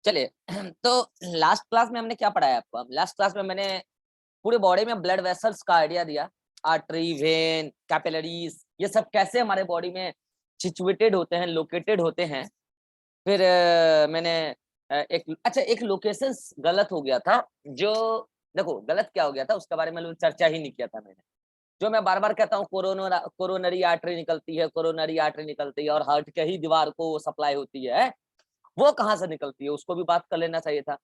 चलिए तो last class में हमने क्या पढ़ाया आपको? लास्ट क्लास में मैंने पूरे बॉडी में ब्लड वेसल्स का आइडिया दिया, आर्टरी, वेन, कैपिलरीज, ये सब कैसे हमारे बॉडी में सिचुएटेड होते हैं, लोकेटेड होते हैं। फिर मैंने एक लोकेशन गलत हो गया था। जो देखो गलत क्या हो गया था उसके बारे में चर्चा ही नहीं किया था मैंने। जो मैं बार बार कहता हूँ कोरोनरी आर्टरी निकलती है, कोरोनरी आर्टरी निकलती है और हार्ट के ही दीवार को सप्लाई होती है, वो कहाँ से निकलती है उसको भी बात कर लेना चाहिए था।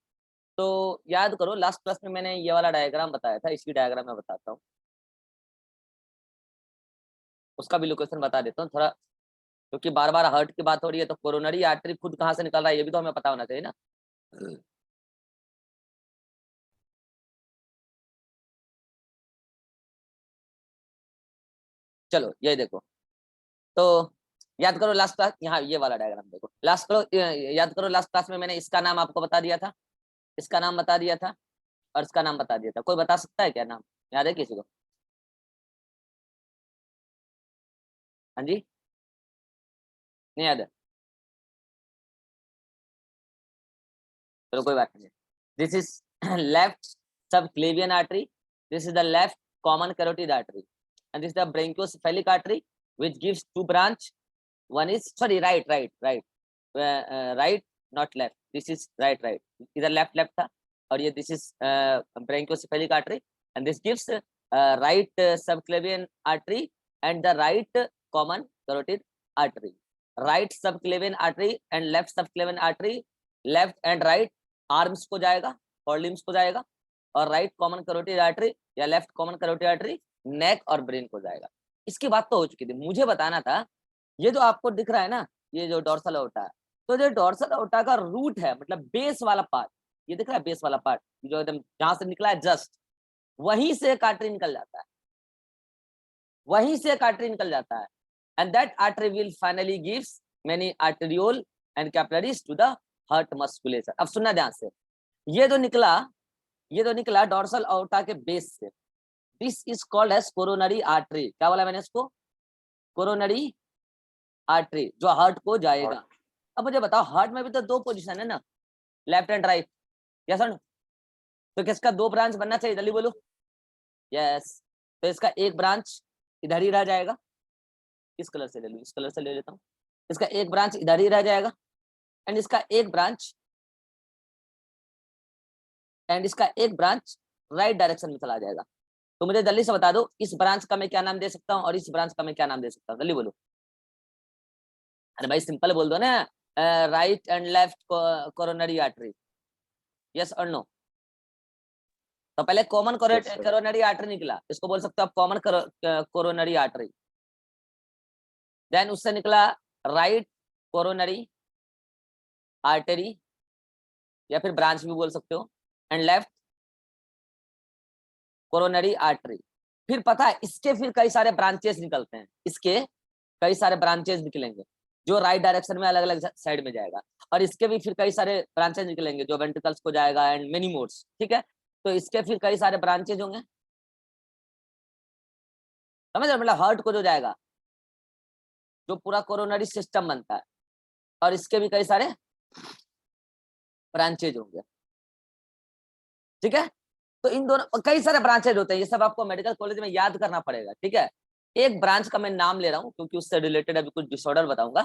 तो याद करो लास्ट क्लास में मैंने ये वाला डायग्राम बताया था, इसी डायग्राम में बताता हूँ, उसका भी लोकेशन बता देता हूँ थोड़ा, क्योंकि बार बार हार्ट की बात हो रही है तो कोरोनरी आर्टरी खुद कहाँ से निकल रहा है ये भी तो हमें पता होना चाहिए ना। चलो ये देखो, तो याद करो लास्ट क्लास, यहाँ ये वाला डायग्राम देखो, याद करो लास्ट क्लास में मैंने इसका नाम आपको बता दिया था, इसका नाम बता दिया था और इसका नाम बता दिया था। कोई बता सकता है क्या नाम? याद है किसी को? हाँ जी, नहीं याद है? चलो कोई बात नहीं। This is left subclavian artery, this is the left common carotid artery, and this is the branchiocephalic artery which gives two branch. One is sorry, right, not left, this is right, इधर left था और ये this is branchiocephalic artery and this gives right subclavian artery and the right common carotid artery. Right subclavian artery and left subclavian artery, left and right arms को जाएगा और limbs को जाएगा, और राइट कॉमन कैरोटिड आर्टरी या left common carotid artery नेक और brain को जाएगा। इसकी बात तो हो चुकी थी, मुझे बताना था ये जो आपको दिख रहा है ना, ये जो डोर्सल अओर्टा है, तो जो डोर्सल अओर्टा का रूट है, मतलब बेस वाला पार्ट, ये दिख रहा है बेस वाला पार्ट जो एकदम जहां से निकला है जस्ट, वहीं से एक आर्टरी निकल जाता है, वहीं से एक आर्टरी निकल जाता है, and that artery will finally gives many arteriole and capillaries to the heart musculature. अब सुनना ध्यान से, ये जो निकला डोर्सल अओर्टा के बेस से, this is called as coronary artery. क्या बोला मैंने इसको? कोरोनरी आर्टरी, जो हार्ट को जाएगा। अब मुझे बताओ, हार्ट में भी तो दो पोजीशन है ना, लेफ्ट एंड राइट, यस और नो? तो किसका दो ब्रांच बनना चाहिए, जल्दी बोलो। यस, तो इसका एक ब्रांच इधर ही रह जाएगा, इस कलर से ले लो, इस कलर से ले लेता हूँ, इसका एक ब्रांच इधर ही रह जाएगा एंड इसका एक ब्रांच राइट डायरेक्शन में चला जाएगा। तो मुझे जल्दी से बता दो, इस ब्रांच का मैं क्या नाम दे सकता हूँ और इस ब्रांच का मैं क्या नाम दे सकता हूँ, जल्दी बोलो। अरे भाई सिंपल बोल दो ना, right and left coronary artery, yes और नो? तो पहले कॉमन कोरोनरी आर्टरी निकला, इसको बोल सकते हो आप कॉमन कोरोनरी आर्टरी। देन उससे निकला राइट कोरोनरी आर्टरी, या फिर ब्रांच भी बोल सकते हो, एंड लेफ्ट कोरोनरी आर्टरी। फिर पता है इसके फिर कई सारे ब्रांचेस निकलते हैं, इसके कई सारे ब्रांचेस निकलेंगे जो राइट डायरेक्शन में अलग अलग साइड में जाएगा, और इसके भी फिर कई सारे ब्रांचेस निकलेंगे जो वेंट्रिकल्स को जाएगा एंड मेनी मोड्स, ठीक है? तो इसके फिर कई सारे ब्रांचेज होंगे, समझ रहे? मतलब हार्ट को जो जाएगा, जो पूरा कोरोनरी सिस्टम बनता है, और इसके भी कई सारे ब्रांचेज होंगे, ठीक है? तो इन दोनों कई सारे ब्रांचेज होते हैं, ये सब आपको मेडिकल कॉलेज में याद करना पड़ेगा, ठीक है? एक ब्रांच का मैं नाम ले रहा हूँ क्योंकि उससे रिलेटेड अभी कुछ डिसऑर्डर बताऊंगा।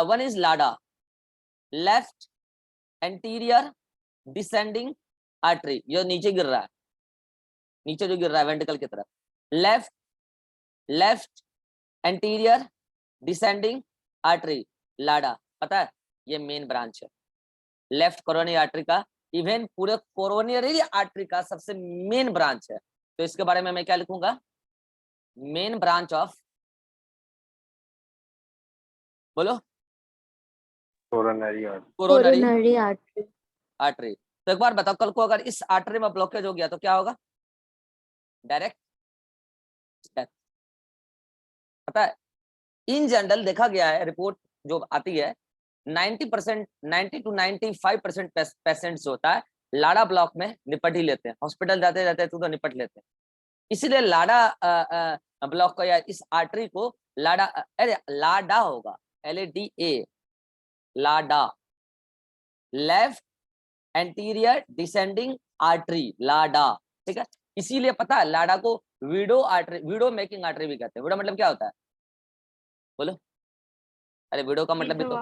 One is LADA, left anterior descending artery, ये नीचे गिर रहा है, नीचे जो गिर रहा है वेंट्रिकल की तरफ, लेफ्ट एंटीरियर डिसेंडिंग आर्टरी, लाडा, पता है ये मेन ब्रांच है लेफ्ट कोरोनरी आर्टरी का, इवन पूरे कोरोनरी आर्टरी का सबसे मेन ब्रांच है। तो इसके बारे में मैं क्या लिखूंगा? मेन ब्रांच ऑफ, बोलो, कोरोनरी आर्टरी। तो एक बार बताओ, कल को अगर इस आर्टरी में ब्लॉकेज हो गया तो क्या होगा? Direct death. पता है इन जनरल देखा गया है, रिपोर्ट जो आती है, 90% 90 to 95% पेशेंट्स होता है लाडा ब्लॉक में निपट ही लेते हैं, हॉस्पिटल जाते जाते तो निपट लेते हैं। इसीलिए लाडा ब्लॉक को या इस आर्टरी को लाडा, अरे लाडा होगा, LADA, लाडा, लेफ्ट एंटीरियर डिसेंडिंग आर्टरी, लाडा। ठीक है, इसीलिए पता है लाडा को window artery, window making artery भी कहते हैं। विडो मतलब क्या होता है, बोलो? अरे विडो का मतलब भी तो,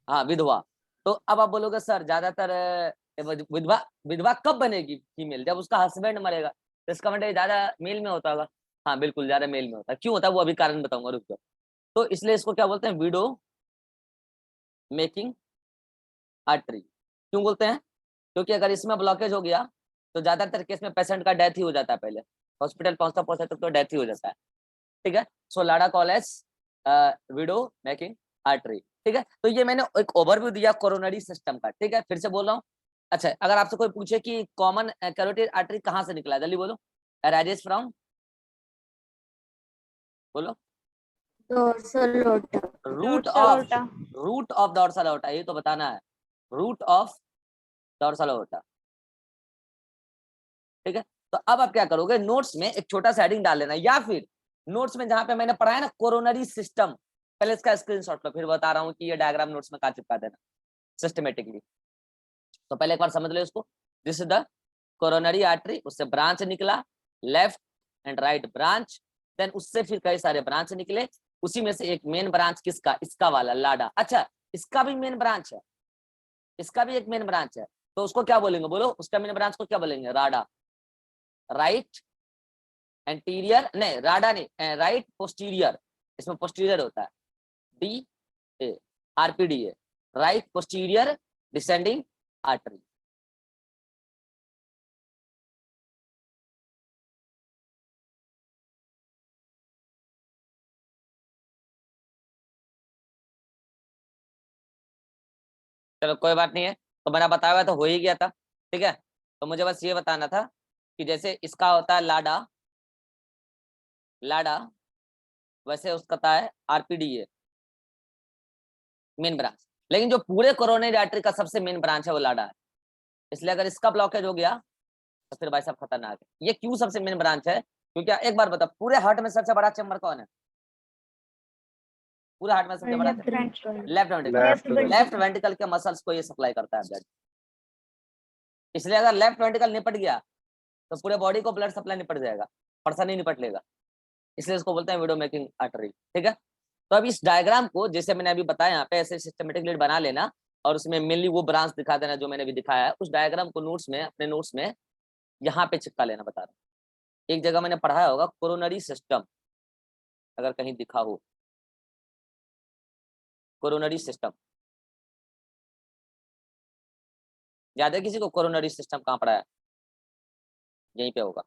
हाँ विधवा। तो अब आप बोलोगे सर ज्यादातर विधवा, विधवा कब बनेगी फीमेल? जब उसका हस्बैंड मरेगा। तो इसका मतलब ज्यादा मेल में होता होगा। हाँ बिल्कुल, ज्यादा मेल में होता है। क्यों होता है वो अभी कारण बताऊंगा, रुक जाओ। तो इसलिए इसको क्या बोलते हैं, विडो मेकिंग आर्टरी। क्यों बोलते हैं? क्योंकि अगर इसमें ब्लॉकेज हो गया तो ज्यादातर केस में पेशेंट का डेथ ही हो जाता है, पहले हॉस्पिटल पहुंचता पहुंचता तो डेथ ही हो जाता है। ठीक है, सो लाडा call as widow making artery. ठीक है, तो ये मैंने एक ओवरव्यू दिया कोरोनरी सिस्टम का। ठीक है, फिर से बोल रहा हूँ। अच्छा, अगर आपसे कोई पूछे कि कॉमन कैरोटिड आर्टरी कहाँ से निकला है, जल्दी बोलो। राजेश फ्रॉम, बोलो। Dorsal aorta. Root of, root of dorsal aorta, ये तो बताना है। रूट ऑफ डॉर्सल ओटा। ठीक है, तो अब आप क्या करोगे, नोट्स में एक छोटा सा हेडिंग डाल लेना, या फिर नोट्स में जहां पे मैंने पढ़ाया ना कोरोनरी सिस्टम, पहले इसका स्क्रीनशॉट लो, फिर बता रहा हूँ कि ये डायग्राम नोट्स में कहाँ चिपका देना सिस्टमेटिकली। तो पहले एक बार समझ लो इसको। This is the coronary artery, उससे ब्रांच निकला, left and right branch, then उससे फिर कई सारे ब्रांच निकले। उसी में से एक मेन ब्रांच किसका, इसका वाला लाडा। अच्छा, इसका भी मेन ब्रांच है, इसका भी एक मेन ब्रांच है, तो उसको क्या बोलेंगे, बोलो? उसका मेन ब्रांच को क्या बोलेंगे, राडा। राइट एंटीरियर, नहीं राडा नहीं, राइट पोस्टीरियर, इसमें पोस्टीरियर होता है, D A, RPDA, right posterior descending artery. चलो कोई बात नहीं है, तो मैंने बताया हुआ तो हो ही गया था। ठीक है, तो मुझे बस ये बताना था कि जैसे इसका होता है लाडा, लाडा, वैसे उसका होता है आरपीडीए, मेन ब्रांच। लेकिन जो पूरे कोरोनरी आर्टरी का सबसे मेन ब्रांच है वो लाडा है। इसलिए अगर इसका ब्लॉकेज हो गया तो फिर भाई साहब खतरनाक है। ये क्यों सबसे मेन ब्रांच है? क्योंकि एक बार बता, पूरे हार्ट में सबसे बड़ा चैम्बर कौन है? पूरे हार्ट में सबसे बड़ा, लेफ्ट वेंट्रिकल। लेफ्ट वेंट्रिकल के मसल्स को ये सप्लाई करता है ब्लड। इसलिए अगर लेफ्ट वेंट्रिकल निपट गया तो पूरे बॉडी को ब्लड सप्लाई निपट जाएगा, पर्सन नहीं निपट लेगा। इसलिए इसको बोलते हैं विडो मेकिंग आर्टरी। ठीक है, तो अब इस डायग्राम को जैसे मैंने अभी बताया यहाँ पे ऐसे सिस्टमेटिक लीड बना लेना, और उसमें मेनली वो ब्रांच दिखा देना जो मैंने अभी दिखाया है। उस डायग्राम को नोट्स में, अपने नोट्स में यहाँ पे चिपका लेना, बता रहा हूँ। एक जगह मैंने पढ़ाया होगा कोरोनरी सिस्टम, अगर कहीं दिखा हो कोरोनरी सिस्टम, याद है किसी को कोरोनरी सिस्टम कहाँ पढ़ा है? यहीं पे होगा।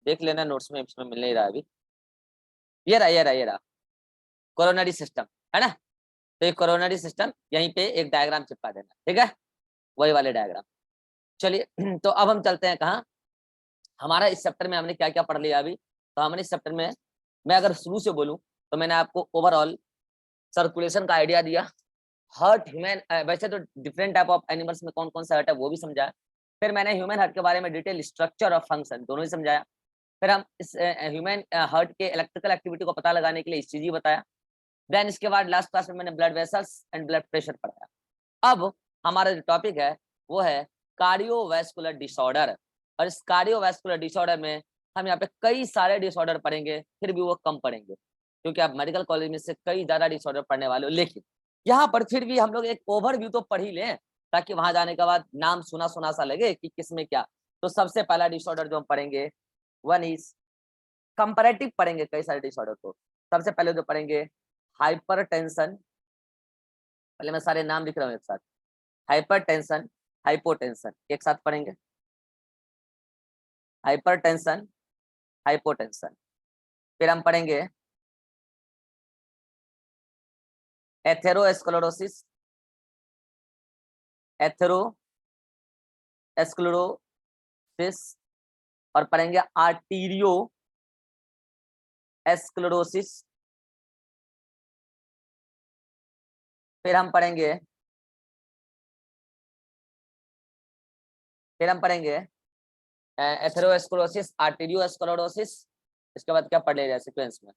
देख लेना नोट्स में, इसमें मिल नहीं रहा अभी। ये रहा, ये रहा, ये रहा कोरोनरी सिस्टम, है ना? तो ये कोरोनरी सिस्टम, यहीं पे एक डायग्राम चिपका देना। ठीक है, वही वाले डायग्राम। चलिए तो अब हम चलते हैं कहाँ, हमारा इस चैप्टर में हमने क्या क्या पढ़ लिया अभी। तो हमने इस चैप्टर में, मैं अगर शुरू से बोलूं तो मैंने आपको ओवरऑल सर्कुलेशन का आइडिया दिया। हार्ट ह्यूमन, वैसे तो डिफरेंट टाइप ऑफ एनिमल्स में कौन कौन सा हार्ट है वो भी समझाया। फिर मैंने ह्यूमन हार्ट के बारे में डिटेल स्ट्रक्चर और फंक्शन दोनों ही समझाया। फिर हम इस ह्यूमन हार्ट के इलेक्ट्रिकल एक्टिविटी को पता लगाने के लिए ECG बताया। देन इसके बाद लास्ट क्लास में मैंने blood vessels and blood pressure पढ़ाया। अब हमारा जो टॉपिक है वो है कार्डियोवैस्कुलर डिसऑर्डर। और इस कार्डियोवैस्कुलर डिसऑर्डर में हम यहाँ पे कई सारे डिसऑर्डर पढ़ेंगे, फिर भी वो कम पढ़ेंगे क्योंकि आप मेडिकल कॉलेज में से कई ज्यादा डिसऑर्डर पढ़ने वाले हो। लेकिन यहाँ पर फिर भी हम लोग एक ओवरव्यू तो पढ़ ही लें, ताकि वहां जाने के बाद नाम सुना सुना सा लगे कि किसमें क्या। तो सबसे पहला डिसऑर्डर जो हम पढ़ेंगे, वन इज, कंपैरेटिव पढ़ेंगे कई सारे डिसऑर्डर को। सबसे पहले जो पढ़ेंगे हाइपरटेंशन, पहले मैं सारे नाम लिख रहा हूँ एक साथ, हाइपरटेंशन, हाइपोटेंशन, एक साथ पढ़ेंगे। Hypertension, hypotension. फिर हम पढ़ेंगे एथेरोस्क्लेरोसिस, एथेरोस्क्लेरोसिस, और पढ़ेंगे आर्टीरियो एस्क्लेरोसिस। फिर हम पढ़ेंगे, एथेरोस्क्लेरोसिस, आर्टीरियो एस्क्लेरोसिस। इसके बाद क्या पढ़ ले जाए सीक्वेंस में,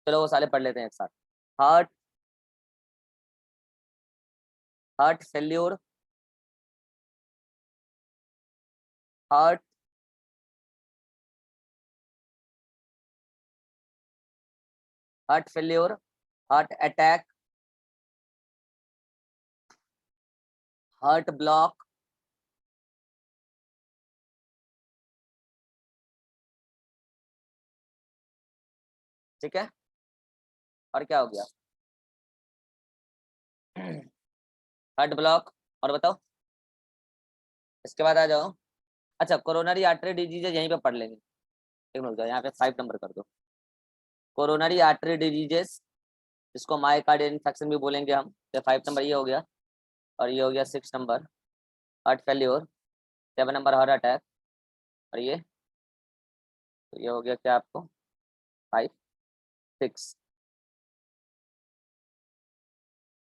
चलो वो सारे पढ़ लेते हैं एक साथ। Heart heart failure, heart heart failure, heart attack, heart block, ठीक है। और क्या हो गया? हार्ट ब्लॉक, और बताओ इसके बाद आ जाओ। अच्छा, कोरोनरी आर्टरी डिजीज यहीं पे पढ़ लेंगे। एक मिनट, यहाँ पे 5 नंबर कर दो। कोरोनरी आर्टरी डिजीजेस, जिसको मायोकार्डियल इन्फेक्शन भी बोलेंगे हम। तो 5 नंबर ये हो गया, और ये हो गया 6 number heart failure, 7 number heart attack, और ये तो ये हो गया क्या आपको 5 6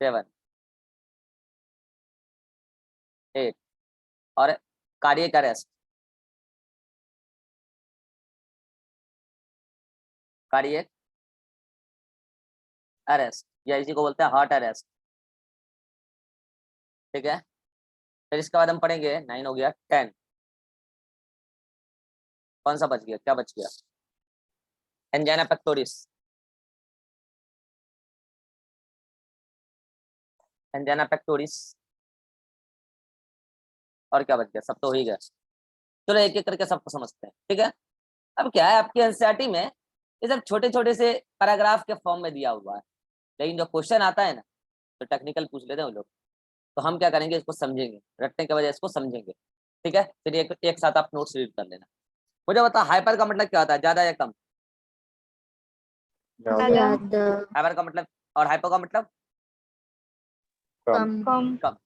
7 8, और कार्डियक अरेस्ट, कार्डियक अरेस्ट या इसी को बोलते हैं हार्ट अरेस्ट, ठीक है। फिर इसके बाद हम पढ़ेंगे 9 हो गया 10, कौन सा बच गया, क्या बच गया? एंजाइना पेक्टोरिस, एंजाइना पेक्टोरिस, और क्या बच गया? सब तो हो ही गया। चलो एक एक करके सबको समझते हैं, ठीक है। अब क्या है, आपकी एनसीईआरटी में ये सब छोटे छोटे से पैराग्राफ के फॉर्म में दिया हुआ है, लेकिन जो क्वेश्चन आता है ना, तो टेक्निकल पूछ लेते हैं वो लोग। तो हम क्या करेंगे, इसको समझेंगे, रटने के वजह इसको समझेंगे, ठीक है। फिर एक साथ आप नोट्स रीड कर लेना। मुझे बता, हाइपर का मतलब क्या होता है? ज्यादा या कम? ज्यादा, हाइपर का मतलब, और हाइपो का मतलब कम, कम।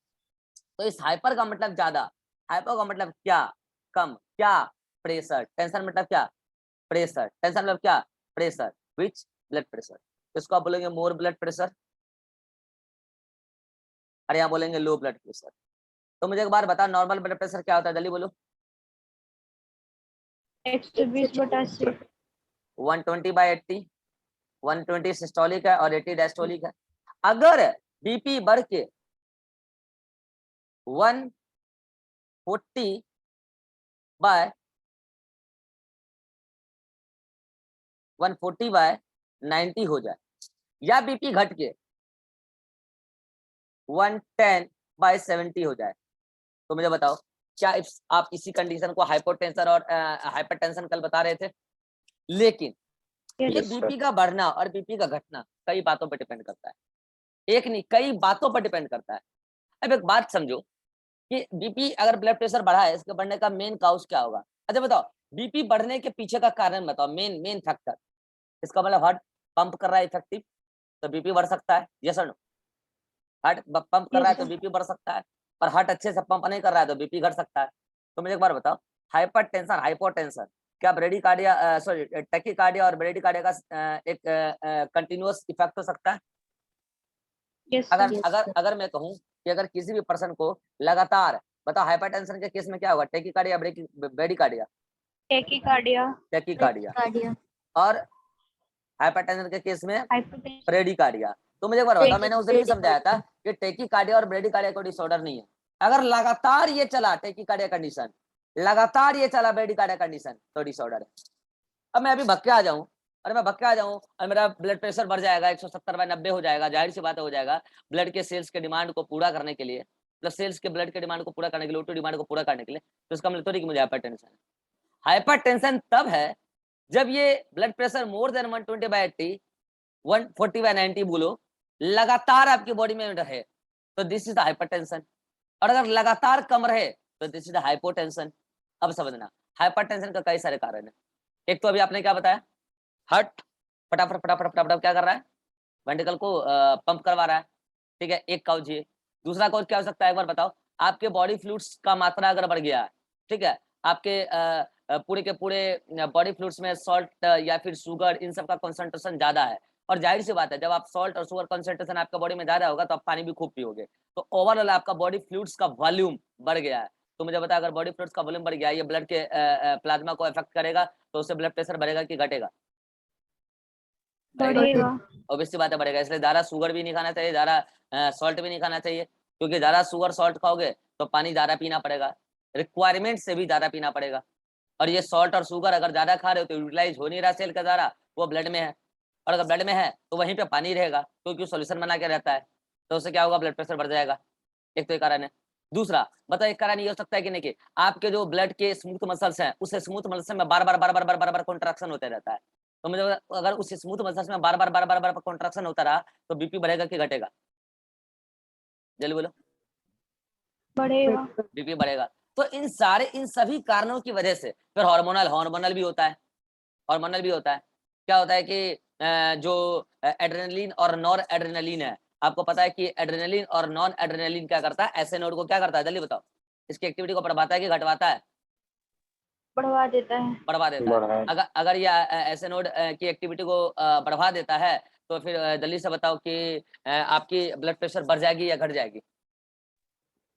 तो इस हाइपर का मतलब ज्यादा, हाइपो का मतलब क्या? कम। क्या? प्रेशर। टेंशन मतलब क्या? प्रेशर। टेंशन मतलब क्या? प्रेशर। विच? Blood pressure. इसको आप बोलेंगे मोर ब्लड प्रेशर, और यहाँ बोलेंगे लो ब्लड प्रेशर। तो मुझे एक बार बता, नॉर्मल ब्लड प्रेशर क्या होता है? जल्दी बोलो। 120/80। 120/80। 120 सिस्टोलिक है और 80 डायस्टोलिक है। अगर बीपी बढ़ के 140 बाय 140/90 हो जाए, या बीपी घट के 110/70 हो जाए, तो मुझे बताओ, क्या आप इसी कंडीशन को हाइपोटेंशन और हाइपरटेंशन कल बता रहे थे? लेकिन ये बीपी का बढ़ना और बीपी का घटना कई बातों पर डिपेंड करता है, एक नहीं कई बातों पर डिपेंड करता है। अब एक बात समझो कि बीपी अगर ब्लड प्रेशर बढ़ा है, इसके बढ़ने का मेन काउज क्या होगा? अच्छा बताओ, बीपी बढ़ने के पीछे का कारण बताओ, मेन मेन फैक्टर। इसका मतलब हार्ट पंप कर रहा है इफेक्टिव, तो बीपी बढ़ सकता है, यस और नो? हार्ट पंप कर रहा है तो बीपी बढ़ सकता है, और हार्ट अच्छे से पंप नहीं कर रहा है तो बीपी घट सकता है। तो मुझे एक बार बताओ, हाइपरटेंशन हाइपोटेंशन क्या ब्रेडिकार्डिया सॉरी टैकीकार्डिया और ब्रेडिकार्डिया का एक कंटिन्यूअस इफेक्ट हो सकता है? अगर अगर अगर मैं कहूं कि अगर किसी भी पर्सन को लगातार, बताओ हाइपरटेंशन के केस में क्या होगा? Tachycardia bradycardia? Tachycardia, tachycardia. और हाइपरटेंशन के केस में हाइपोटेंशन, ब्रेडिकार्डिया। तो मुझे एक बार बताओ, मैंने उस दिन नहीं समझाया था कि टैकीकार्डिया और ब्रेडिकार्डिया कोई डिसऑर्डर नहीं है। अगर लगातार ये चला टैकीकार्डिया कंडीशन, लगातार ये चला ब्रेडिकार्डिया कंडीशन, तो डिसऑर्डर है। अब मैं अभी भक्के आ जाऊं, अरे मैं भक्के आ जाऊं और मेरा ब्लड प्रेशर बढ़ जाएगा, 170/90 हो जाएगा, जाहिर सी बात हो जाएगा, ब्लड के सेल्स के डिमांड को पूरा करने के लिए, प्लस सेल्स के ब्लड के डिमांड को पूरा करने के लिए, O2 डिमांड को पूरा करने के लिए, तो इसका मतलब थोड़ी कि मुझे हाइपरटेंशन है। हाइपरटेंशन तब है जब ये ब्लड प्रेशर मोर देन 120/80, 140/90 बोलो, लगातार आपकी बॉडी में रहे, तो दिस इज द हाइपरटेंशन। और अगर लगातार कम रहे तो दिस इज द हाइपोटेंशन। अब समझना, हाइपरटेंशन का कई सारे कारण है। एक तो अभी आपने क्या बताया, हार्ट फटाफट फटाफट फटाफट क्या कर रहा है? वेंट्रिकल को पंप करवा रहा है, ठीक है, एक काउज ये। दूसरा काउज क्या हो सकता है, एक बार बताओ? आपके बॉडी फ्लूइड्स का मात्रा अगर बढ़ गया है, ठीक है, आपके पूरे के पूरे बॉडी फ्लूइड्स में सॉल्ट या फिर शुगर, इन सब का कंसंट्रेशन ज्यादा है, और जाहिर सी बात है जब आप सॉल्ट और शुगर कंसंट्रेशन आपका बॉडी में ज्यादा होगा तो आप पानी भी खूब पियोगे, तो ओवरऑल आपका बॉडी फ्लूइड्स का वॉल्यूम बढ़ गया है। तो मुझे बता, अगर बॉडी फ्लूइड्स का वॉल्यूम बढ़ गया, ये ब्लड के प्लाज्मा को अफेक्ट करेगा, तो उससे ब्लड प्रेशर बढ़ेगा कि घटेगा? बढ़ेगा। ऑब्वियसली बात है बढ़ेगा। इसलिए ज्यादा शुगर भी नहीं खाना चाहिए, ज्यादा सॉल्ट भी नहीं खाना चाहिए, क्योंकि ज्यादा शुगर सॉल्ट खाओगे तो पानी ज्यादा पीना पड़ेगा, रिक्वायरमेंट से भी ज्यादा पीना पड़ेगा। और ये सॉल्ट और शुगर अगर ज्यादा खा रहे हो तो यूटिलाइज हो नहीं रहा सेल का ज्यादा, वो ब्लड में है, और अगर ब्लड में है तो वहीं पे पानी रहेगा क्योंकि सोल्यूशन बना के रहता है, तो उससे क्या होगा, ब्लड प्रेशर बढ़ जाएगा। एक तो ये कारण है। दूसरा बताओ, एक कारण ये हो सकता है कि नहीं कि आपके जो ब्लड के स्मूथ मसल्स हैं उस स्मूथ मसल्स में बार बार कॉन्ट्रैक्शन होते रहता है, तो मुझे अगर उस स्मूथ मसल्स में बार बार कॉन्ट्रैक्शन होता रहा तो बीपी बढ़ेगा कि घटेगा, जल्दी बोलो। बढ़ेगा। बीपी बढ़ेगा। तो इन सभी कारणों की वजह से फिर हार्मोनल भी होता है। हार्मोनल भी होता है। क्या होता है कि जो एड्रेनलिन और नॉर एड्रेनलिन है, आपको पता है कि एड्रेनलिन और नॉन एड्रेनलिन क्या करता है, ऐसे नोड को क्या करता है, जल्दी बताओ, इसकी एक्टिविटी को बढ़ाता है कि घटवाता है? बढ़वा देता है। बढ़वा देता है। अगर अगर ये ऐसे नोड की एक्टिविटी को बढ़वा देता है तो फिर जल्दी से बताओ कि आपकी ब्लड प्रेशर बढ़ जाएगी या घट जाएगी?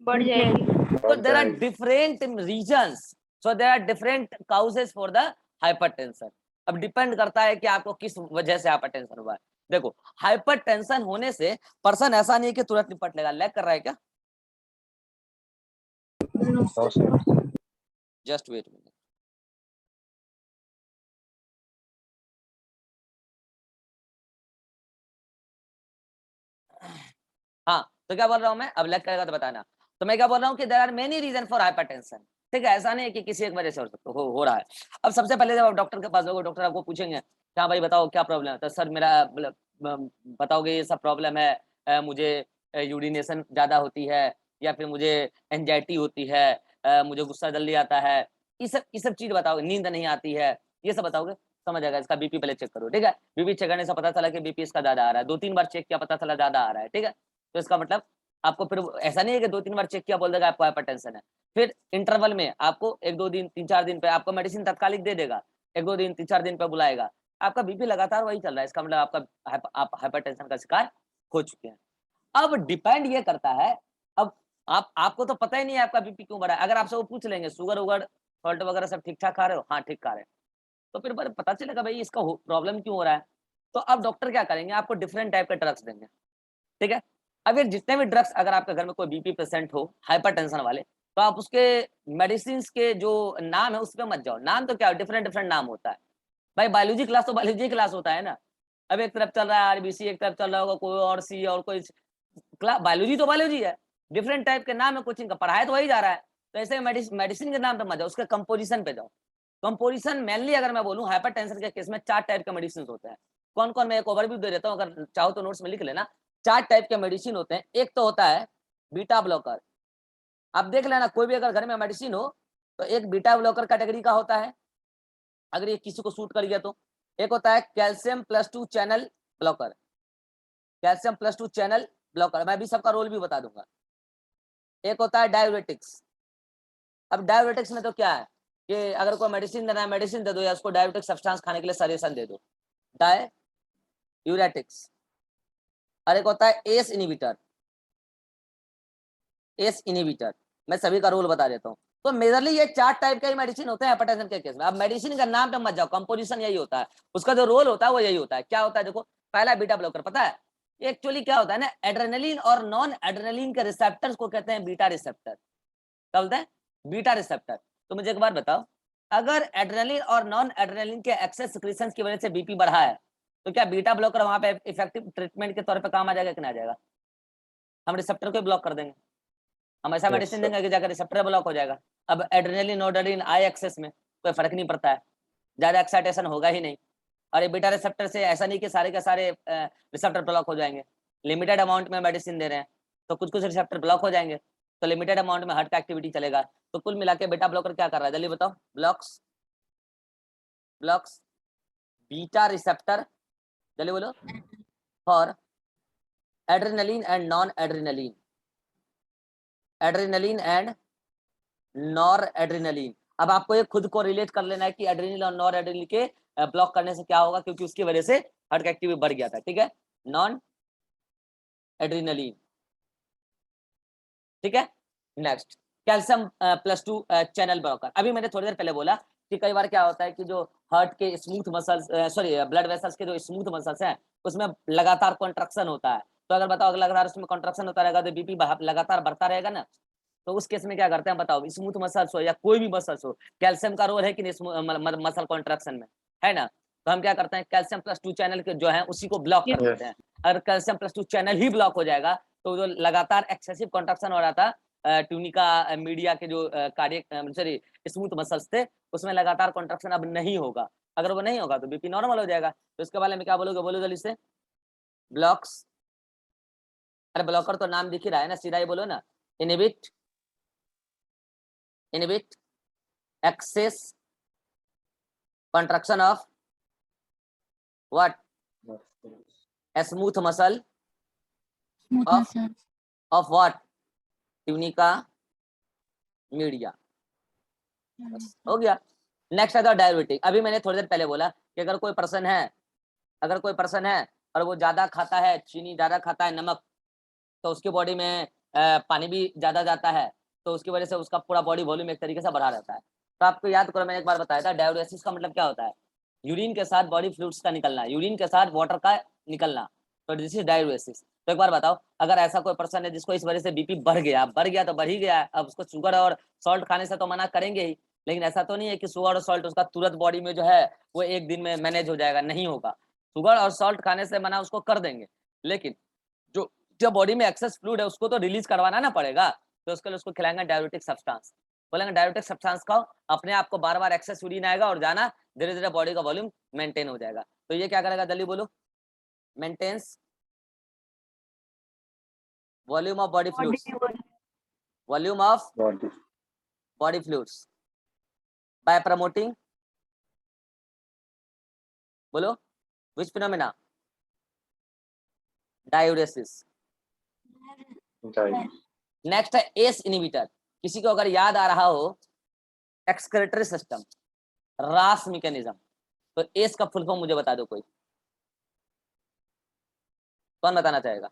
बढ़ जाएगी। So there are different reasons. So there are different causes for the hypertension. अब डिपेंड करता है कि आपको किस वजह से हाइपरटेंशन हुआ है। देखो, हाइपरटेंशन होने से पर्सन ऐसा नहीं है कि तुरंत निपट लेगा। लैग कर रहा है क्या? Just wait minute. हाँ, तो क्या बोल रहा हूँ मैं, अब लैग करेगा तो बताना। तो मैं क्या बोल रहा हूँ कि there are many reason for hypertension. ठीक है, ऐसा नहीं है कि किसी एक वजह से हो रहा है। अब सबसे पहले जब आप डॉक्टर के पास जाओगे, डॉक्टर आपको पूछेंगे क्या भाई बताओ क्या प्रॉब्लम है, तो सर मेरा बताओगे ये सब प्रॉब्लम है, मुझे यूरिनेशन ज्यादा होती है, या फिर मुझे एंजाइटी होती है, मुझे गुस्सा जल्दी आता है, ये सब चीज बताओगे, नींद नहीं आती है, ये सब बताओगे, समझ आएगा। इसका बीपी पहले चेक करो, ठीक है। बीपी चेक करने से पता चला कि बीपी इसका ज्यादा आ रहा है, 2-3 बार चेक किया पता चला ज्यादा आ रहा है, ठीक है। तो इसका मतलब आपको फिर ऐसा नहीं है कि 2-3 बार चेक किया बोल देगा आपको हाइपरटेंशन है। फिर इंटरवल में आपको 1-2 दिन 3-4 दिन पे आपको मेडिसिन तत्कालिक दे देगा, 1-2 दिन 3-4 दिन पे बुलाएगा, आपका बीपी लगातार वही चल रहा है, इसका मतलब आप हाइपरटेंशन का शिकार हो चुके हैं। अब डिपेंड ये करता है, अब आपको तो पता ही नहीं है आपका बीपी क्यों बढ़ा है। अगर आपसे वो पूछ लेंगे शुगर उगर सॉल्ट वगैरह सब ठीक ठाक खा रहे हो, हाँ ठीक खा रहे हैं, तो फिर पता चलेगा भाई इसका प्रॉब्लम क्यों हो रहा है। तो अब डॉक्टर क्या करेंगे, आपको डिफरेंट टाइप के ड्रग्स देंगे, ठीक है। अब ये जितने भी ड्रग्स, अगर आपके घर में कोई बीपी पेशेंट हो हाइपरटेंशन वाले, तो आप उसके मेडिसिन के जो नाम है उस पर मत जाओ। नाम तो क्या डिफरेंट डिफरेंट नाम होता है भाई, बायोलॉजी क्लास तो बायोलॉजी क्लास होता है ना। अब एक तरफ चल रहा है आरबीसी, एक तरफ चल रहा होगा कोई और सी और कोई क्लास, बायोलॉजी तो बायोलॉजी है, डिफरेंट टाइप के नाम है, कोचिंग का पढ़ाया तो वही जा रहा है। तो ऐसे मेडिसिन के नाम पे मत जाओ, उसके कंपोजिशन पे जाओ। कंपोजिशन मेनली अगर मैं बोलूं हाइपरटेंशन के केस में 4 टाइप के मेडिसिन होते हैं। कौन कौन, मैं एक ओवरव्यू दे देता हूं, अगर चाहो तो नोट्स में लिख लेना। 4 टाइप के मेडिसिन होते हैं। एक तो होता है बीटा ब्लॉकर, आप देख लेना कोई भी अगर घर में मेडिसिन हो तो एक बीटा ब्लॉकर कैटेगरी का होता है, अगर ये किसी को सूट कर गया तो। एक होता है calcium plus 2 channel blocker, calcium plus 2 channel blocker, मैं भी सबका रोल भी बता दूंगा। एक होता है डायबिटिक्स। अब डायबिटिक्स में तो क्या है कि अगर कोई मेडिसिन देना है मेडिसिन दे दो, या उसको डायबिटिक सब्सटेंस खाने के लिए सजेशन दे दो, डाययूरेटिक्स। और एक होता है एस इनहिबिटर, एस इनहिबिटर, मैं सभी का रोल बता देता हूँ। तो मेजरली ये 4 टाइप के मेडिसिन होते हैं हाइपरटेंशन के केस में। अब मेडिसिन का नाम पे मत जाओ, कंपोजिशन यही होता है, उसका जो रोल होता है वो यही होता है। क्या होता है देखो, पहला बीटा ब्लॉकर, पता है एक्चुअली क्या होता है ना, एड्रेनलिन और नॉन एड्रेनलिन के रिसेप्टर्स को कहते हैं बीटा रिसेप्टर। क्या बोलते हैं, बीटा रिसेप्टर। तो मुझे एक बार बताओ, अगर एड्रेनलिन और नॉन एड्रेनलिन के एक्सेस सिक्रीशंस की वजह से बीपी बढ़ा है, तो क्या बीटा ब्लॉकर वहां पे इफेक्टिव ट्रीटमेंट के तौर पे काम आ जाएगा कि नहीं आ जाएगा? हम रिसेप्टर को ब्लॉक कर देंगे, हम ऐसा मेडिसिन देंगे कि जाकर रिसेप्टर ब्लॉक हो जाएगा। अब एड्रेनलिन नोरेड्रेनालिन आए एक्सेस में, कोई फर्क नहीं पड़ता है, ज्यादा एक्साइटेशन होगा ही नहीं। और ये बीटा रिसेप्टर से ऐसा नहीं कि सारे के सारे रिसेप्टर ब्लॉक हो जाएंगे, लिमिटेड अमाउंट में मेडिसिन दे रहे हैं तो कुछ कुछ रिसेप्टर ब्लॉक हो जाएंगे, तो लिमिटेड अमाउंट में हार्ट का एक्टिविटी चलेगा। तो कुल मिला के बीटा ब्लॉकर क्या कर रहा है, जल्दी बताओ, ब्लॉक्स ब्लॉक्स बीटा रिसेप्टर, जल्दी बोलो, for adrenaline and non adrenaline, adrenaline and nor adrenaline. अब आपको ये खुद को रिलेट कर लेना है कि एड्रेनलिन और नॉर एड्रेनलिन के ब्लॉक करने से क्या होगा, क्योंकि उसकी वजह से हार्ट का एक्टिविटी बढ़ गया था, ठीक है, नॉन एड्रेनलिन, ठीक है। Next calcium plus 2 channel blocker, अभी मैंने थोड़ी देर पहले बोला कि कई बार क्या होता है कि जो हार्ट के smooth muscles, sorry blood vessels के जो स्मूथ मसल्स हैं उसमें लगातार कॉन्ट्रैक्शन होता है। तो अगर बताओ अगर लगातार उसमें कॉन्ट्रैक्शन होता रहेगा तो बीपी लगातार बढ़ता रहेगा ना। तो उस केस में क्या करते हैं बताओ, स्मूथ मसल्स हो या कोई भी मसल्स हो, कैल्शियम का रोल है कि नहीं मसल कॉन्ट्रैक्शन में, है ना। तो हम क्या करते हैं, कैल्शियम प्लस 2 चैनल के जो है उसी को ब्लॉक कर देते हैं। अगर कैल्शियम प्लस 2 चैनल ही ब्लॉक हो जाएगा तो जो लगातार एक्सेसिव कॉन्ट्रैक्शन हो रहा था ट्यूनिका मीडिया के जो कार्डियक सॉरी स्मूथ मसल्स थे उसमें लगातार कॉन्ट्रैक्शन अब नहीं होगा। अगर वो नहीं होगा तो बीपी नॉर्मल हो जाएगा। तो इसके बारे में क्या बोलोगे, बोलो जल्दी से। ब्लॉक्स, अरे ब्लॉकर तो नाम दिख ही रहा है ना, सीधा ही बोलो ना। Inhibit excess contraction of what? A smooth muscle of what? Tunica media। हो गया। नेक्स्ट आता है डायबिटिक। अभी मैंने थोड़ी देर पहले बोला कि अगर कोई पर्सन है और वो ज्यादा खाता है, चीनी ज्यादा खाता है, नमक, तो उसकी बॉडी में पानी भी ज्यादा जाता है, तो उसकी वजह से उसका पूरा बॉडी वॉल्यूम एक तरीके से बढ़ा रहता है। तो आपको याद करो, मैंने एक बार बताया था डायबिटीज का मतलब क्या होता है, यूरिन के साथ बॉडी फ्लूइड्स का निकलना, यूरिन के साथ वाटर का निकलना। तो दिस इज डायबिटीज। तो एक बार बताओ, अगर ऐसा कोई पर्सन है जिसको इस वजह से बीपी बढ़ गया तो बढ़ ही गया है, अब उसको शुगर और सॉल्ट खाने से तो मना करेंगे ही, लेकिन ऐसा तो नहीं है कि शुगर और सॉल्ट उसका तुरंत बॉडी में जो है वो एक दिन में मैनेज हो जाएगा, नहीं होगा। शुगर और सॉल्ट खाने से मना उसको कर देंगे, लेकिन जो बॉडी में एक्सेस फ्लूइड है उसको तो रिलीज करवाना ना पड़ेगा। तो उसके लिए उसको खिलाएंगे डायबिटिक सब्सटेंस। बोलेंगे डायबिटिक सब्सटेंस खाओ, अपने आप को बार बार एक्सेस यूरिन आएगा और जाना, धीरे धीरे बॉडी का वॉल्यूम मेंटेन हो जाएगा। तो ये क्या करेगा, जल्दी बोलो। Maintains volume of body fluids, volume of body fluids by promoting, बोलो विच फिनोमेना, डायूरेसिस। नेक्स्ट है एस इनहिबिटर। किसी को अगर याद आ रहा हो, एक्सक्रेटरी सिस्टम, रास मैकेनिज्म, तो एस का फुल फॉर्म मुझे बता दो कोई, कौन बताना चाहेगा।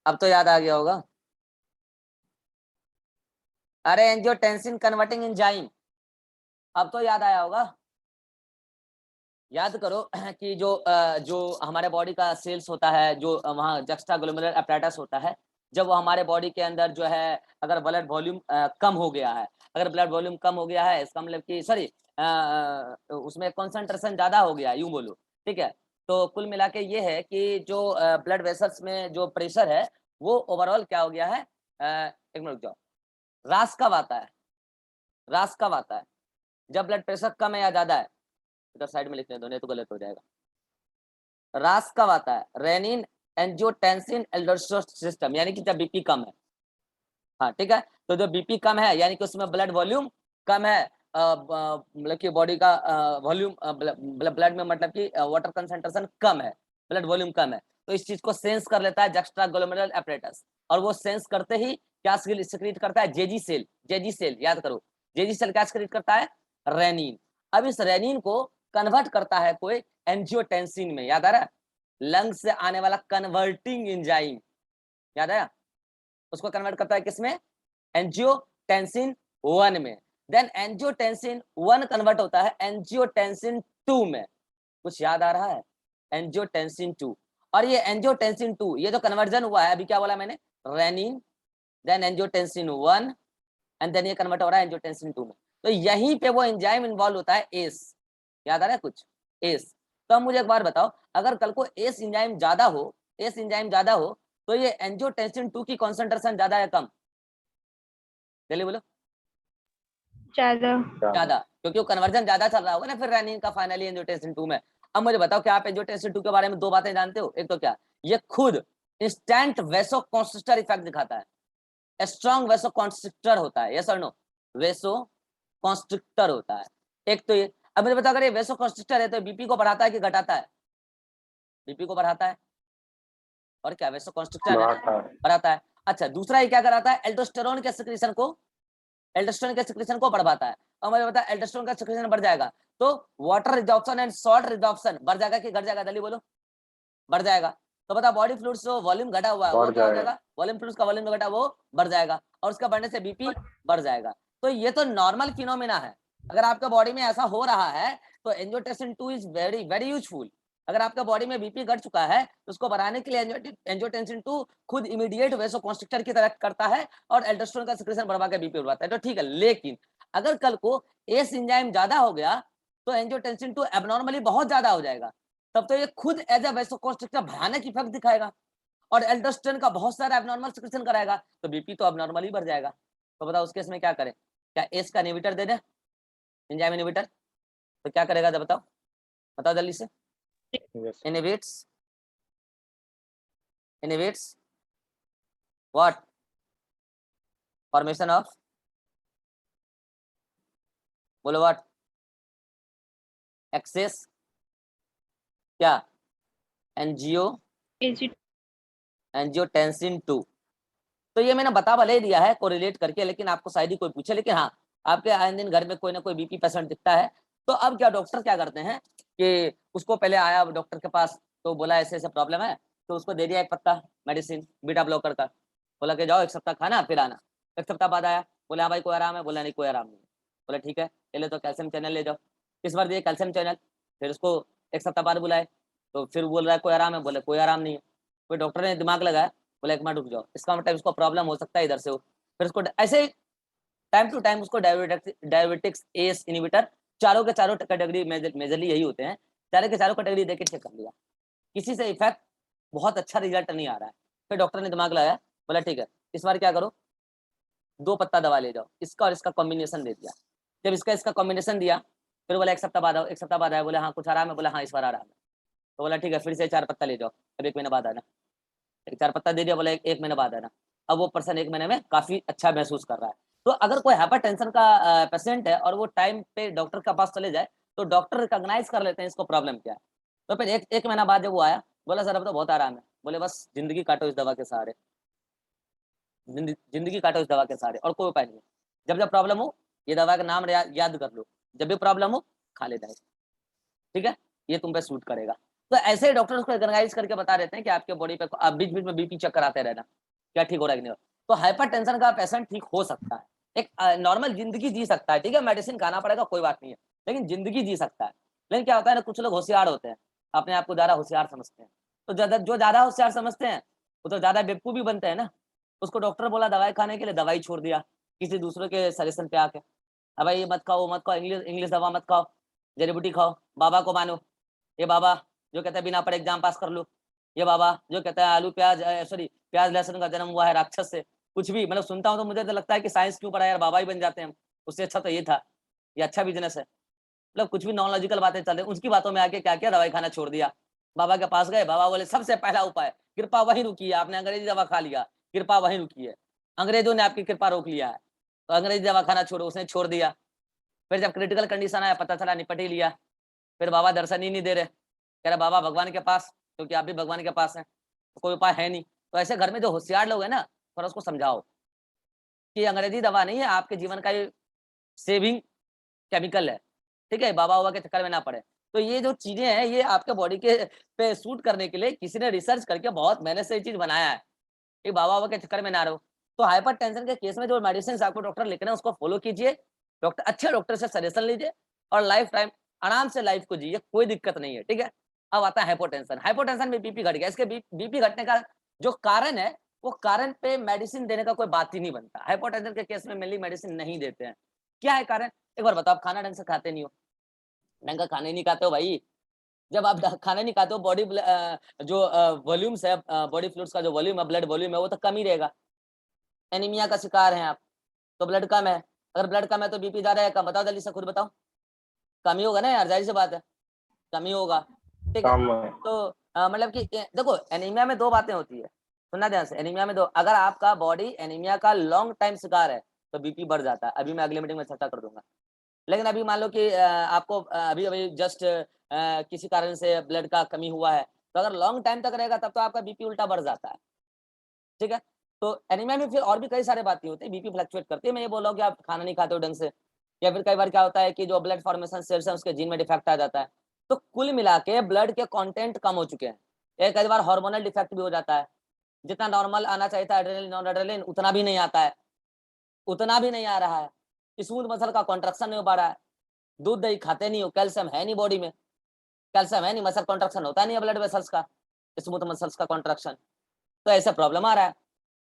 अब तो याद आ गया होगा। अरे एंजियोटेंसिन कन्वर्टिंग एंजाइम, अब तो याद आया होगा। याद करो कि जो हमारे बॉडी का सेल्स होता है, जो वहाँ जक्स्टाग्लोमेरुलर apparatus होता है, जब वो हमारे बॉडी के अंदर जो है अगर ब्लड वॉल्यूम कम हो गया है, अगर ब्लड वॉल्यूम कम हो गया है इसका मतलब कि सॉरी उसमें कॉन्सेंट्रेशन ज्यादा हो गया, यूं बोलो, ठीक है। तो कुल मिला के ये है कि जो ब्लड वेसल्स में जो प्रेशर है वो ओवरऑल क्या हो गया है, एक मिनट जाओ, रास कब आता है, रास कब आता है, जब ब्लड प्रेशर कम है या ज्यादा है। इधर साइड में लिखने दो नहीं तो गलत हो जाएगा। रास कब आता है, रेनिन एंजियोटेंसिन एल्डोस्टेरोन सिस्टम, यानी कि जब बीपी कम है। हाँ ठीक है, तो जब बीपी कम है यानी कि उसमें ब्लड वॉल्यूम कम है, मतलब कि बॉडी का वॉल्यूम ब्लड में मतलब कि वाटर कंसंट्रेशन कम है, ब्लड वॉल्यूम कम है, तो इस चीज को सेंस कर लेता है जक्स्टाग्लोमेरुलर apparatus, और वो सेंस करते ही क्या सिक्रीट करता है, जेजी सेल याद करो, जेजी सेल क्या सिक्रीट करता है, रेनिन। अब इस रेनिन को कन्वर्ट करता है कोई एंजियोटेंसिन में, याद आ रहा है, लंग से आने वाला कन्वर्टिंग एंजाइम, याद आया, उसको कन्वर्ट करता है किसमें, एंजियोटेंसिन 1 में। देन एंजियोटेंसिन 1 कन्वर्ट होता है एंजियोटेंसिन 2 में, कुछ याद आ रहा है, एंजियोटेंसिन 2। और ये एंजियोटेंसिन 2 ये जो कन्वर्जन हुआ है, अभी क्या बोला मैंने, renin, then angiotensin 1 and then ये कन्वर्ट हो रहा है एंजियोटेंसिन 2 में। तो यहीं पे वो एंजाइम इन्वॉल्व होता है, एस, याद आ रहा है कुछ, एस। तो अब मुझे एक बार बताओ, अगर कल को एस एंजाइम ज्यादा हो, एस एंजाइम ज्यादा हो, तो ये एंजियोटेंसिन 2 की कॉन्सेंट्रेशन ज्यादा है कम, जल्दी बोलो। ज्यादा, क्योंकि वो कन्वर्जन ज्यादा चल रहा होगा ना फिर रेनिन का फाइनली एंजियोटेंसिन 2 में। अब मुझे बताओ क्या आप एंजियोटेंसिन 2 के बारे में दो बातें जानते हो, एक तो क्या, ये खुद इंस्टेंट वेसोकॉन्स्ट्रिक्टर इफेक्ट दिखाता है, स्ट्रॉन्ग वेसोकॉन्स्ट्रिक्टर होता है, यस और नो, वेसोकॉन्स्ट्रिक्टर होता है। एक तो ये, अब मुझे बताओ अगर ये वेसोकॉन्स्ट्रिक्टर है तो बीपी को बढ़ाता है कि घटाता है, बीपी को बढ़ाता है, और क्या वेसोकॉन्स्ट्रिक्टर है, बढ़ाता है। अच्छा दूसरा ये क्या कराता है, एल्डोस्टेरोन के सिक्रीशन को, एल्डोस्टेरोन के सिक्रीशन को बढ़ पाता है। और मुझे बता एल्डोस्टेरोन का सिक्रीशन बढ़ जाएगा तो water resorption and salt resorption बढ़ जाएगा कि घट जाएगा, जल्दी बोलो, बढ़ जाएगा। तो बता बॉडी फ्लूइड्स जो वॉल्यूम घटा हुआ है वो बढ़ क्या हो जाएगा। जाएगा, वॉल्यूम फ्लूइड्स का वॉल्यूम घटा वो बढ़ जाएगा और उसका बढ़ने से बीपी बढ़ जाएगा। तो ये तो नॉर्मल फिनोमिना है। अगर आपका बॉडी में ऐसा हो रहा है तो angiotensin 2 is very very useful. अगर आपका बॉडी में बीपी घट चुका है तो उसको बढ़ाने के लिए एंजियोटेंसिन 2 खुद इमीडिएट वेसोकॉन्स्ट्रिक्टर की तरह करता है और एल्डोस्टेरोन का सिक्रेशन बढ़वा के बीपी बढ़ाता है। तो ठीक है, लेकिन अगर कल को एस एंजाइम ज्यादा हो गया तो एंजियोटेंसिन 2 एबनॉर्मली बहुत ज्यादा हो जाएगा, तब तो ये खुद एज अ वेसोकॉन्स्ट्रिक्टर भयानक इफेक्ट दिखाएगा और एल्डोस्टेरोन का बहुत सारा एबनॉर्मल सिक्रेशन कराएगा, तो बीपी तो एबनॉर्मली बढ़ जाएगा। तो बताओ उस केस में क्या करें, क्या एस का इनहिबिटर दे दें, एंजाइम इनहिबिटर? तो क्या करेगा जब बताओ, बताओ जल्दी से। Yes. inhibits what? Formation of, बोलो what? एक्सेस क्या? एंजियोटेंसिन 2। तो ये मैंने बता भले ही दिया है कोरिलेट करके, लेकिन आपको शायद ही कोई पूछे। लेकिन हाँ, आपके आए दिन घर में कोई ना कोई बीपी पेशेंट दिखता है, तो अब क्या डॉक्टर क्या करते हैं कि उसको पहले आया डॉक्टर के पास तो बोला ऐसे ऐसे प्रॉब्लम है, तो उसको दे दिया एक पत्ता मेडिसिन बीटा ब्लॉकर का, बोला कि जाओ 1 सप्ताह खाना फिर आना। 1 सप्ताह बाद आया, बोला हाँ भाई कोई आराम है, बोला नहीं कोई आराम नहीं। बोला ठीक है पहले तो कैल्शियम चैनल ले जाओ, किस बार दिए कैल्शियम चैनल, फिर उसको 1 सप्ताह बाद बुलाए तो फिर बोल रहा है कोई आराम है, बोले कोई आराम नहीं है। फिर डॉक्टर ने दिमाग लगाया, बोला 1 मिनट रुक जाओ, इसका मतलब इसको प्रॉब्लम हो सकता है इधर से हो। फिर उसको ऐसे टाइम टू टाइम उसको डायबिटिक्स एस इनहिबिटर, चारों के चारों कैटेगरी मेजरली यही होते हैं, चारों के चारों कैटेगरी देके चेक कर लिया, किसी से इफेक्ट बहुत अच्छा रिजल्ट नहीं आ रहा है। फिर डॉक्टर ने दिमाग लगाया, बोला ठीक है इस बार क्या करो, 2 पत्ता दवा ले जाओ, इसका और इसका कॉम्बिनेशन दे दिया। जब इसका कॉम्बिनेशन दिया फिर बोला 1 सप्ताह बाद आओ, 1 सप्ताह बाद आया, बोला हाँ कुछ आराम है, बोला हाँ इस बार आराम है। तो बोला ठीक है फिर से 4 पत्ता ले जाओ, अब 1 महीने बाद आना। 4 पत्ता दे दिया, बोला 1 महीने बाद आना। अब वो पर्सन 1 महीने में काफी अच्छा महसूस कर रहा है। तो अगर कोई हाइपरटेंशन का पेशेंट है और वो टाइम पे डॉक्टर के पास चले जाए तो डॉक्टर रिकॉग्नाइज कर लेते हैं इसको प्रॉब्लम क्या है। तो फिर एक महीना बाद जब वो आया, बोला सर अब तो बहुत आराम है, बोले बस जिंदगी काटो इस दवा के सहारे, जिंदगी काटो इस दवा के सहारे और कोई उपाय नहीं है। जब जब प्रॉब्लम हो ये दवा का नाम याद कर लो, जब भी प्रॉब्लम हो खा लेना है, ठीक है, ये तुम पे सूट करेगा। तो ऐसे ही डॉक्टर उसको रिकॉग्नाइज करके बता देते हैं कि आपके बॉडी पे आप बीच बीच में बीपी चेक कराते रहना, क्या ठीक हो रहा है कि नहीं। तो हाइपरटेंशन का पेशेंट ठीक हो सकता है, एक नॉर्मल जिंदगी जी सकता है, ठीक है, मेडिसिन खाना पड़ेगा कोई बात नहीं है, लेकिन जिंदगी जी सकता है। लेकिन क्या होता है ना, कुछ लोग होशियार होते हैं, अपने आप को ज्यादा होशियार समझते हैं, तो जो ज्यादा होशियार समझते हैं वो तो ज्यादा बेवकूफ भी बनते हैं ना। उसको डॉक्टर बोला दवाई खाने के लिए, दवाई छोड़ दिया किसी दूसरे के सजेशन पे आके, अब भाई ये मत खाओ वो मत खाओ, इंग्लिश दवा मत खाओ, जड़ी बूटी खाओ, बाबा को मानो, ये बाबा जो कहता है बिना पढ़े एग्जाम पास कर लो, ये बाबा जो कहता है आलू प्याज सॉरी प्याज लहसुन का जन्म हुआ है राक्षस से, कुछ भी मतलब सुनता हूँ तो मुझे तो लगता है कि साइंस क्यों पढ़ा यार, बाबा ही बन जाते हैं हम, उससे अच्छा तो ये था, ये अच्छा बिजनेस है। मतलब कुछ भी नॉन लॉजिकल बातें चल रही, उसकी बातों में आके क्या किया, दवाई खाना छोड़ दिया। बाबा के पास गए, बाबा बोले सबसे पहला उपाय कृपा वहीं रुकी है, आपने अंग्रेजी दवा खा लिया, कृपा वहीं रुकी है, अंग्रेजों ने आपकी कृपा रोक लिया है, तो अंग्रेजी दवा खाना छोड़ो, उसने छोड़ दिया। फिर जब क्रिटिकल कंडीशन आया पता चला निपट ही लिया, फिर बाबा दर्शन ही नहीं दे रहे, कह रहे बाबा भगवान के पास, क्योंकि आप भी भगवान के पास हैं, तो कोई उपाय है नहीं। तो ऐसे घर में जो होशियार लोग हैं ना, थोड़ा उसको समझाओ कि अंग्रेजी दवा नहीं है, आपके जीवन का ये सेविंग केमिकल है, ठीक है, बाबा बाबा के चक्कर में ना पड़े। तो ये जो चीजें हैं ये आपके बॉडी के पे सूट करने के लिए किसी ने रिसर्च करके बहुत मेहनत से ये चीज बनाया है कि बाबा बाबा के चक्कर में ना रहो। तो हाइपर टेंशन के केस में जो मेडिसिन आपको डॉक्टर लिख रहे हैं उसको फॉलो कीजिए, डॉक्टर अच्छे डॉक्टर से सजेशन लीजिए और लाइफ टाइम आराम से लाइफ को जिए, कोई दिक्कत नहीं है, ठीक है। अब आता है हाइपोटेंशन, हाइपोटेंशन में बीपी घट गया, इसके बीपी घटने का जो कारण है वो कारण पे मेडिसिन देने का कोई बात ही नहीं बनता। हाइपोटेंशन के केस में मेनली मेडिसिन नहीं देते हैं। क्या है कारण, एक बार बताओ, आप खाना ढंग से खाते नहीं हो, ढंग का खाने नहीं खाते हो भाई, जब आप खाना नहीं खाते हो बॉडी जो वॉल्यूम्स है बॉडी फ्लूइड्स का जो वॉल्यूम है, ब्लड वॉल्यूम है वो तो कम ही रहेगा। एनीमिया का शिकार हैं आप, तो ब्लड कम है, अगर ब्लड कम है तो बीपी ज्यादा है कम, बताओ जल्दी से खुद बताओ, कम ही होगा ना यार, जाहिर सी बात है कम ही होगा, ठीक है। कम है। तो मतलब कि देखो एनीमिया में 2 बातें होती है, सुनना ध्यान से, एनीमिया में 2, अगर आपका बॉडी एनीमिया का लॉन्ग टाइम शिकार है तो बीपी बढ़ जाता है, अभी मैं अगले मीटिंग में चर्चा कर दूंगा। लेकिन अभी मान लो कि आपको अभी अभी जस्ट किसी कारण से ब्लड का कमी हुआ है, तो अगर लॉन्ग टाइम तक रहेगा तब तो आपका बीपी उल्टा बढ़ जाता है, ठीक है। तो एनीमिया में फिर और भी कई सारे बातें होती है, बीपी फ्लक्चुएट करती है। मैं ये बोल रहा हूँ कि आप खाना नहीं खाते हो ढंग से, या फिर कई बार क्या होता है कि जो ब्लड फॉर्मेशन सेल्स है उसके जीन में डिफेक्ट आ जाता है। तो कुल मिला के ब्लड के कंटेंट कम हो चुके हैं, एक कई बार हार्मोनल डिफेक्ट भी हो जाता है, जितना नॉर्मल आना चाहिए था एड्रेनलिन नॉन एड्रेनलिन उतना भी नहीं आता है, उतना भी नहीं आ रहा है, स्मूथ मसल का कॉन्ट्रैक्शन नहीं हो पा रहा है, दूध दही खाते नहीं हो, कैल्शियम है नहीं बॉडी में, कैल्शियम है नहीं, मसल कॉन्ट्रैक्शन होता नहीं है ब्लड वेसल्स का, स्मूथ मसल्स का कॉन्ट्रैक्शन, तो ऐसा प्रॉब्लम आ रहा है।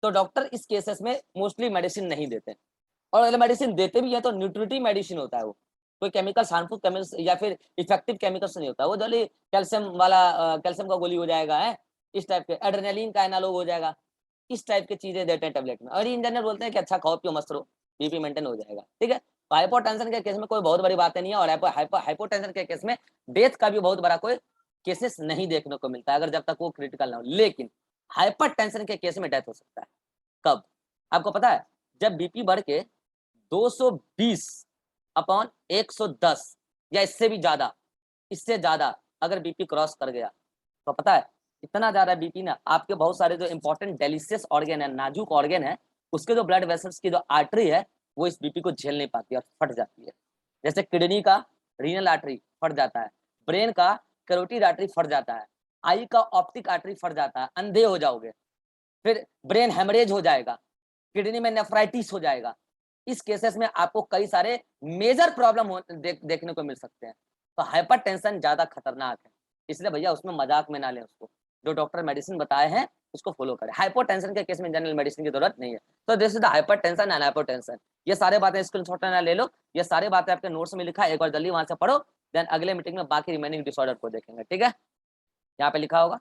तो डॉक्टर इस केसेस में मोस्टली मेडिसिन नहीं देते, और अगर मेडिसिन देते भी है तो न्यूट्रिटिव मेडिसिन होता है, वो कोई केमिकल हार्मफुल केमिकल्स या फिर इफेक्टिव केमिकल्स नहीं होता, वो जो कैल्शियम वाला कैल्शियम का गोली हो जाएगा है, इस टाइप के एड्रेनलिन का एनालॉग हो जाएगा, इस टाइप की चीजें देते हैं टेबलेट में, और इन जनरल बोलते हैं कि अच्छा खाओ पियो मस्त रहो, बीपी मेंटेन हो जाएगा, ठीक है। तो हाइपोटेंशन के केस में कोई बहुत बड़ी बात नहीं है, और हाइपोटेंशन के केस में डेथ का भी बहुत बड़ा कोई केसेस नहीं देखने को मिलता है, अगर जब तक वो क्रिटिकल ना हो। लेकिन हाइपरटेंशन के केस में डेथ हो सकता है, कब आपको पता है, जब बीपी बढ़ के 220/110 या इससे भी ज्यादा, इससे ज्यादा अगर बीपी क्रॉस कर गया, तो पता है इतना ज्यादा बीपी ना, आपके बहुत सारे जो इंपॉर्टेंट डेलिशियस ऑर्गन है, नाजुक ऑर्गन है, उसके जो ब्लड वेसल्स की जो आर्टरी है वो इस बीपी को झेल नहीं पाती और फट जाती है। जैसे किडनी का रीनल आर्टरी फट जाता है, ब्रेन का कैरोटिड आर्टरी फट जाता है, आई का ऑप्टिक आर्टरी फट जाता है, अंधे हो जाओगे, फिर ब्रेन हेमरेज हो जाएगा, किडनी में नेफ्राइटिस हो जाएगा। इस केसेस में आपको कई सारे मेजर प्रॉब्लम देखने को मिल सकते हैं। तो हाइपरटेंशन ज्यादा खतरनाक है, इसलिए भैया उसमें मजाक में ना लें उसको, जो डॉक्टर मेडिसिन बताए हैं उसको फॉलो करें। हाइपोटेंशन के केस में जनरल मेडिसिन की जरूरत नहीं है। तो this is the hypertension and hypotension. ये सारे बातें स्क्रीनशॉट ना ले लो, ये सारी बातें आपके नोट्स में लिखा है, एक बार जल्दी वहां से पढ़ो, देन अगले मीटिंग में बाकी रिमेनिंग डिसऑर्डर को देखेंगे, ठीक है। यहाँ पे लिखा होगा